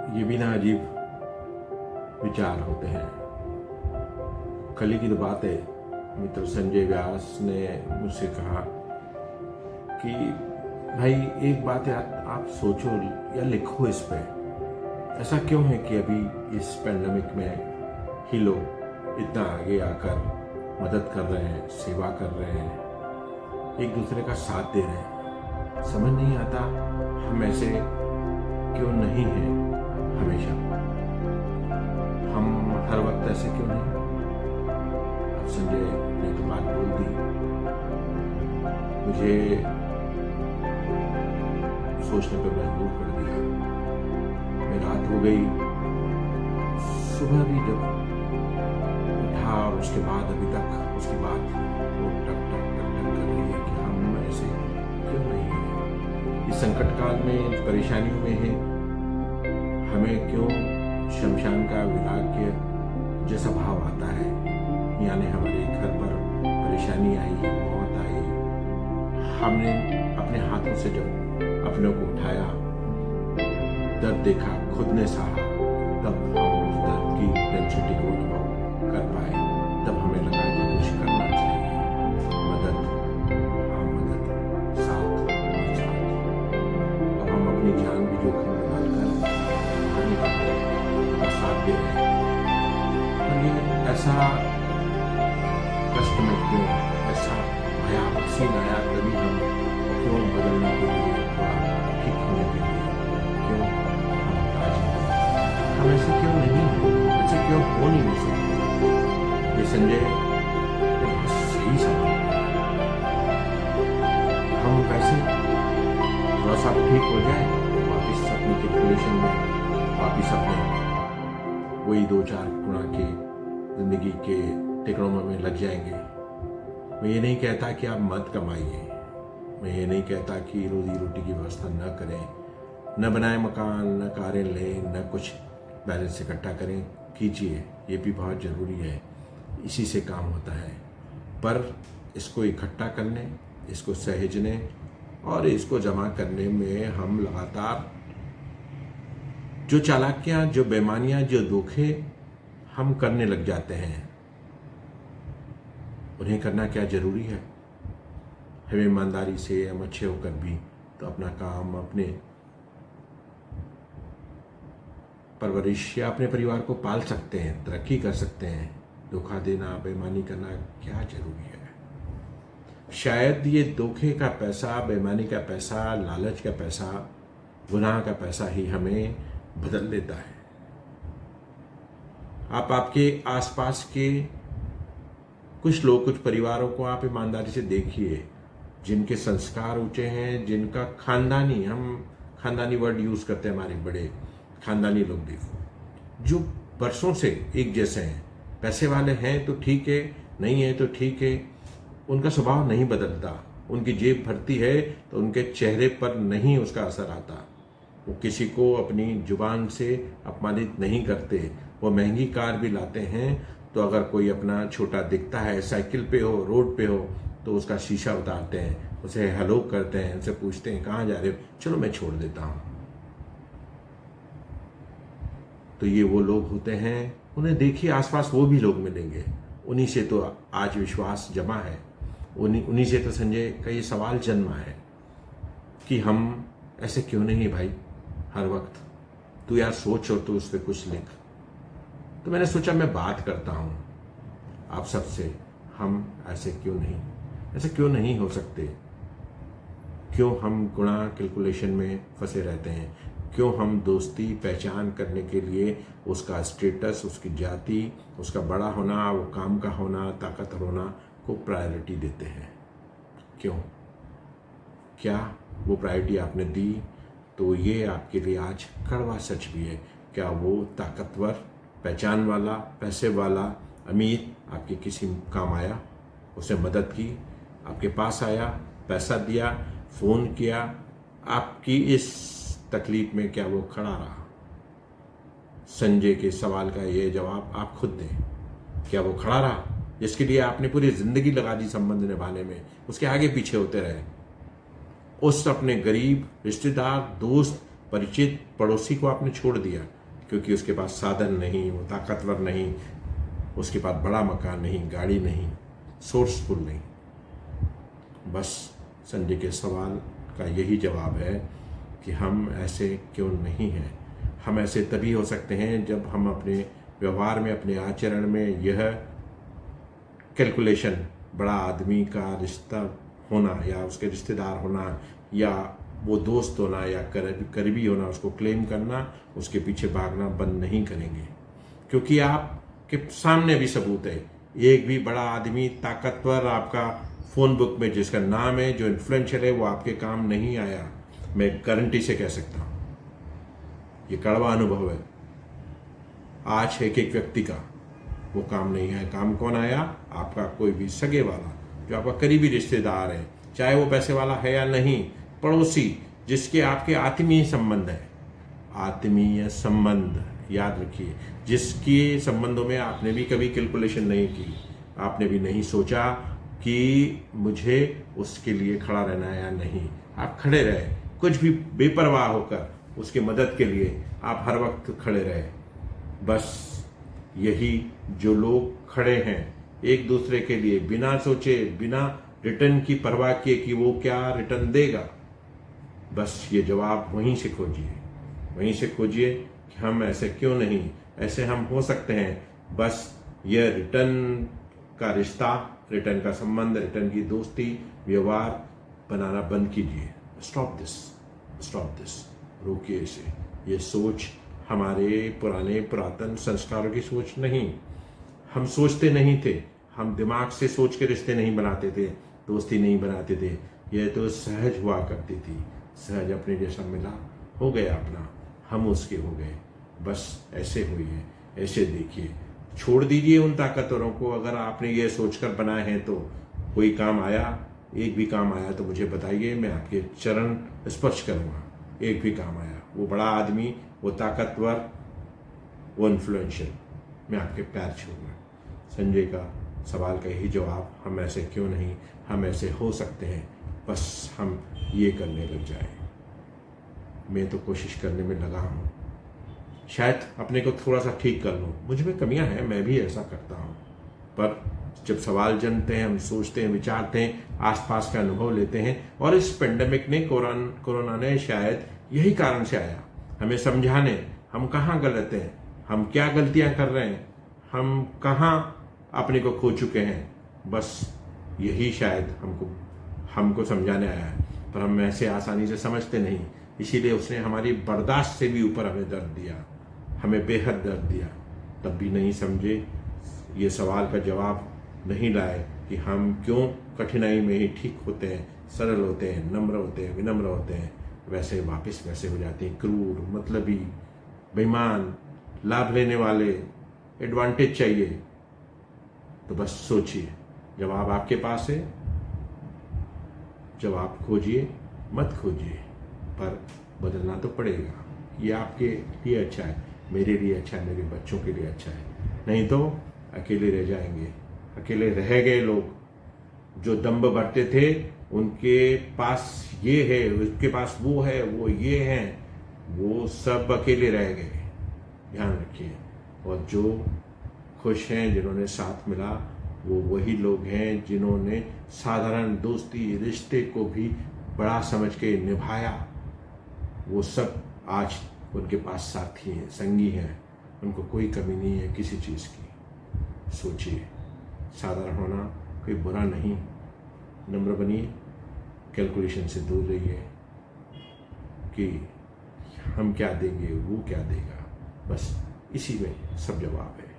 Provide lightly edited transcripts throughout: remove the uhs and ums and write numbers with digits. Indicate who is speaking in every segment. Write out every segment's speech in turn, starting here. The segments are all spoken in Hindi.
Speaker 1: ये भी ना अजीब विचार होते हैं। कल ही की तो बात है, मित्र संजय व्यास ने मुझसे कहा कि भाई एक बात है, आप सोचो या लिखो इस पे, ऐसा क्यों है कि अभी इस पैंडेमिक में ही लोग इतना आगे आकर मदद कर रहे हैं, सेवा कर रहे हैं, एक दूसरे का साथ दे रहे हैं। समझ नहीं आता हम ऐसे क्यों नहीं हैं हमेशा, हम हर वक्त ऐसे क्यों नहीं। अब संजय ने तो बात बोल दी, मुझे सोचने पर मजबूर कर दिया। मैं रात हो गई, सुबह भी जब उठा और उसके बाद अभी तक उसकी बात वो टक टक टक टक कर रही है कि हम ऐसे क्यों नहीं हैं। इस संकट काल में, परेशानियों में है, हमें क्यों शमशान का विराग्य जैसा भाव आता है। यानी हमारे घर पर परेशानी आई, मौत आई, हमने अपने हाथों से जब अपनों को उठाया, दर्द देखा, खुद ने सहा, तब हम उस दर्द की डेंसिटी को अनुभव कर पाए। तब हमें लगा कि कुछ करना चाहिए। मदद, हाँ मदद, साथ और साथ। अब हम अपनी जान भी जोखिम में डालकर साथ दे रहे हैं। और ये ऐसा कष्ट में क्यों, ऐसा भयावह सीन आया, तभी हम क्यों बदलने के लिए, थोड़ा ठीक होने के लिए क्यों हम राजी हैं। हम ऐसे क्यों नहीं हैं, ऐसे क्यों हो नहीं सकते। ये संजय बहुत सही सवाल है। हम वैसे थोड़ा सा ठीक हो जाए, वापिस अपनी कैलकुलेशन में वापिस अपने वही 2-4 गुणा के जिंदगी के टिकड़ों में लग जाएंगे। मैं ये नहीं कहता कि आप मत कमाइए, मैं ये नहीं कहता कि रोजी रोटी की व्यवस्था न करें, न बनाए मकान, न कारें लें, न कुछ बैलेंस इकट्ठा करें, कीजिए, ये भी बहुत ज़रूरी है, इसी से काम होता है। पर इसको इकट्ठा करने, इसको सहेजने और इसको जमा करने में हम लगातार जो चालाकियाँ, जो बेईमानियाँ, जो धोखे हम करने लग जाते हैं, उन्हें करना क्या ज़रूरी है। हमें ईमानदारी से, हम अच्छे होकर भी तो अपना काम, अपने परवरिश या अपने परिवार को पाल सकते हैं, तरक्की कर सकते हैं। धोखा देना, बेईमानी करना क्या जरूरी है। शायद ये धोखे का पैसा, बेईमानी का पैसा, लालच का पैसा, गुनाह का पैसा ही हमें बदल देता है। आप आपके आसपास के कुछ लोग, कुछ परिवारों को आप ईमानदारी से देखिए, जिनके संस्कार ऊंचे हैं, जिनका खानदानी, हम खानदानी वर्ड यूज करते हैं, हमारे बड़े खानदानी लोग देखो, जो बरसों से एक जैसे हैं। पैसे वाले हैं तो ठीक है, नहीं है तो ठीक है, उनका स्वभाव नहीं बदलता। उनकी जेब भरती है तो उनके चेहरे पर नहीं उसका असर आता। वो किसी को अपनी जुबान से अपमानित नहीं करते। वो महंगी कार भी लाते हैं तो अगर कोई अपना छोटा दिखता है, साइकिल पे हो, रोड पे हो, तो उसका शीशा उतारते हैं, उसे हेलो करते हैं, उनसे पूछते हैं कहाँ जा रहे हो, चलो मैं छोड़ देता हूँ। तो ये वो लोग होते हैं, उन्हें देखिए आसपास वो भी लोग मिलेंगे। उन्हीं से तो आज विश्वास जमा है, उन्हीं से तो संजय का ये सवाल जन्मा है कि हम ऐसे क्यों नहीं भाई हर वक्त। तू यार सोच और तू उस पर कुछ लिख। तो मैंने सोचा मैं बात करता हूँ आप सबसे, हम ऐसे क्यों नहीं हो सकते। क्यों हम गुणा कैलकुलेशन में फंसे रहते हैं। क्यों हम दोस्ती पहचान करने के लिए उसका स्टेटस, उसकी जाति, उसका बड़ा होना, वो काम का होना, ताकतवर होना को प्रायोरिटी देते हैं। क्यों? क्या वो प्रायोरिटी आपने दी तो ये आपके लिए आज कड़वा सच भी है। क्या वो ताकतवर, पहचान वाला, पैसे वाला, अमीर आपके किसी काम आया, उसे मदद की, आपके पास आया, पैसा दिया, फ़ोन किया, आपकी इस तकलीफ में क्या वो खड़ा रहा? संजय के सवाल का ये जवाब आप खुद दें। क्या वो खड़ा रहा जिसके लिए आपने पूरी जिंदगी लगा दी संबंध निभाने में, उसके आगे पीछे होते रहे? उस अपने गरीब रिश्तेदार, दोस्त, परिचित, पड़ोसी को आपने छोड़ दिया, क्योंकि उसके पास साधन नहीं, वो ताकतवर नहीं, उसके पास बड़ा मकान नहीं, गाड़ी नहीं, सोर्सफुल नहीं। बस संजय के सवाल का यही जवाब है कि हम ऐसे क्यों नहीं हैं। हम ऐसे तभी हो सकते हैं जब हम अपने व्यवहार में, अपने आचरण में यह कैलकुलेशन, बड़ा आदमी का रिश्ता होना या उसके रिश्तेदार होना या वो दोस्त होना या करीबी होना, उसको क्लेम करना, उसके पीछे भागना बंद नहीं करेंगे। क्योंकि आपके सामने भी सबूत है, एक भी बड़ा आदमी ताकतवर आपका फ़ोन बुक में जिसका नाम है, जो इन्फ्लुएंशियल है, वो आपके काम नहीं आया। मैं गारंटी से कह सकता हूँ, ये कड़वा अनुभव है। आज एक एक व्यक्ति का वो काम नहीं है। काम कौन आया? आपका कोई भी सगे वाला, जो आपका करीबी रिश्तेदार है, चाहे वो पैसे वाला है या नहीं, पड़ोसी, जिसके आपके आत्मीय संबंध है। आत्मीय संबंध याद रखिए, जिसके संबंधों में आपने भी कभी कैलकुलेशन नहीं की, आपने भी नहीं सोचा कि मुझे उसके लिए खड़ा रहना है या नहीं। आप खड़े रहे, कुछ भी बेपरवाह होकर उसके मदद के लिए आप हर वक्त खड़े रहे। बस यही जो लोग खड़े हैं एक दूसरे के लिए, बिना सोचे, बिना रिटर्न की परवाह किए कि वो क्या रिटर्न देगा, बस ये जवाब वहीं से खोजिए, वहीं से खोजिए कि हम ऐसे क्यों नहीं, ऐसे हम हो सकते हैं। बस यह रिटर्न का रिश्ता, रिटर्न का संबंध, रिटर्न की दोस्ती, व्यवहार बनाना बंद कीजिए। स्टॉप दिस, रोकिए इसे। ये सोच हमारे पुरातन संस्कारों की सोच नहीं। हम सोचते नहीं थे, हम दिमाग से सोच के रिश्ते नहीं बनाते थे, दोस्ती नहीं बनाते थे। यह तो सहज हुआ करती थी, सहज अपने जैसा मिला, हो गया अपना, हम उसके हो गए। बस ऐसे होइए, ऐसे देखिए, छोड़ दीजिए उन ताकतवरों को। अगर आपने ये सोचकर बनाए हैं तो कोई काम आया, एक भी काम आया तो मुझे बताइए, मैं आपके चरण स्पर्श करूँगा। एक भी काम आया, वो बड़ा आदमी, वो ताकतवर, वो इन्फ्लुएंशियल, मैं आपके पैर छूँगा। संजय का सवाल का यही जवाब, हम ऐसे क्यों नहीं, हम ऐसे हो सकते हैं, बस हम ये करने लग जाए। मैं तो कोशिश करने में लगा हूँ, शायद अपने को थोड़ा सा ठीक कर लूँ। मुझ में कमियां हैं, मैं भी ऐसा करता हूँ, पर जब सवाल जनते हैं, हम सोचते हैं, विचारते हैं, आसपास का अनुभव लेते हैं। और इस पेंडेमिक ने, कोरोना ने शायद यही कारण से आया, हमें समझाने हम कहाँ गलत हैं, हम क्या गलतियाँ कर रहे हैं, हम कहाँ अपने को खो चुके हैं। बस यही शायद हमको समझाने आया है, पर हम ऐसे आसानी से समझते नहीं। इसीलिए उसने हमारी बर्दाश्त से भी ऊपर हमें दर्द दिया, हमें बेहद दर्द दिया, तब भी नहीं समझे। ये सवाल का जवाब नहीं लाए कि हम क्यों कठिनाई में ही ठीक होते हैं, सरल होते हैं, नम्र होते हैं, विनम्र होते हैं, वैसे वापस वैसे हो जाते हैं, क्रूर, मतलबी, बेईमान, लाभ लेने वाले, एडवांटेज चाहिए। तो बस सोचिए, जवाब आपके पास है, जवाब खोजिए, मत खोजिए, पर बदलना तो पड़ेगा। ये आपके लिए अच्छा है, मेरे लिए अच्छा है, मेरे बच्चों के लिए अच्छा है। नहीं तो अकेले रह जाएंगे। अकेले रह गए लोग, जो दम्भ भरते थे, उनके पास ये है, उसके पास वो है, वो ये हैं, वो सब अकेले रह गए। ध्यान रखिए। और जो खुश हैं, जिन्होंने साथ मिला, वो वही लोग हैं जिन्होंने साधारण दोस्ती रिश्ते को भी बड़ा समझ के निभाया। वो सब आज उनके पास साथी हैं, संगी हैं, उनको कोई कमी नहीं है किसी चीज़ की। सोचिए, साधारण होना कोई बुरा नहीं, नम्र बनिए, कैलकुलेशन से दूर रहिए कि हम क्या देंगे, वो क्या देगा। बस इसी में सब जवाब है।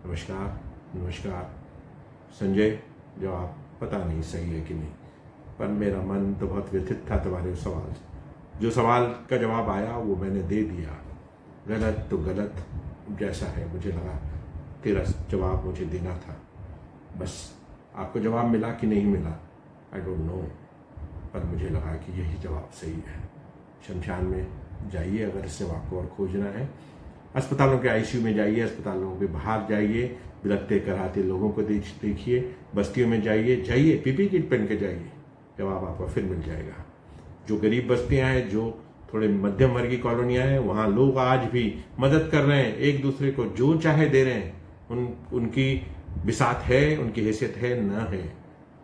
Speaker 1: नमस्कार। संजय, जवाब पता नहीं सही है कि नहीं, पर मेरा मन तो बहुत व्यथित था तुम्हारे सवाल से। जो सवाल का जवाब आया वो मैंने दे दिया। गलत तो गलत जैसा है, मुझे लगा तेरा जवाब मुझे देना था। बस आपको जवाब मिला कि नहीं मिला, आई डोंट नो, पर मुझे लगा कि यही जवाब सही है। शमशान में जाइए अगर इस जवाब को और खोजना है। अस्पतालों के आईसीयू में जाइए, अस्पतालों के बाहर जाइए, बिलखते कराते लोगों को देखिए, बस्तियों में जाइए, पीपी किट पहन के जाइए, जवाब आपको फिर मिल जाएगा। जो गरीब बस्तियां हैं, जो थोड़े मध्यम वर्गीय कॉलोनियां हैं, वहाँ लोग आज भी मदद कर रहे हैं, एक दूसरे को जो चाहे दे रहे हैं। उनकी बिसात है, उनकी हैसियत है न है।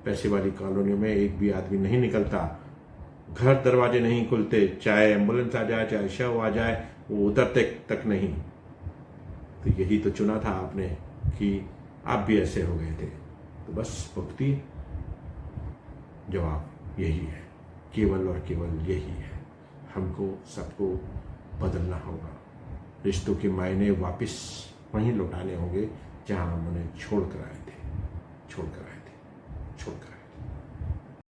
Speaker 1: पैसे वाली कॉलोनियों में एक भी आदमी नहीं निकलता, घर दरवाजे नहीं खुलते, चाहे एम्बुलेंस आ जाए, चाहे शव आ जाए, वो उतरते तक नहीं। तो यही तो चुना था आपने कि आप भी ऐसे हो गए थे। तो बस भुगती, जवाब यही है, केवल और केवल यही है। हमको सबको बदलना होगा, रिश्तों के मायने वापस वहीं लौटाने होंगे जहां हम उन्हें छोड़ कर आए थे।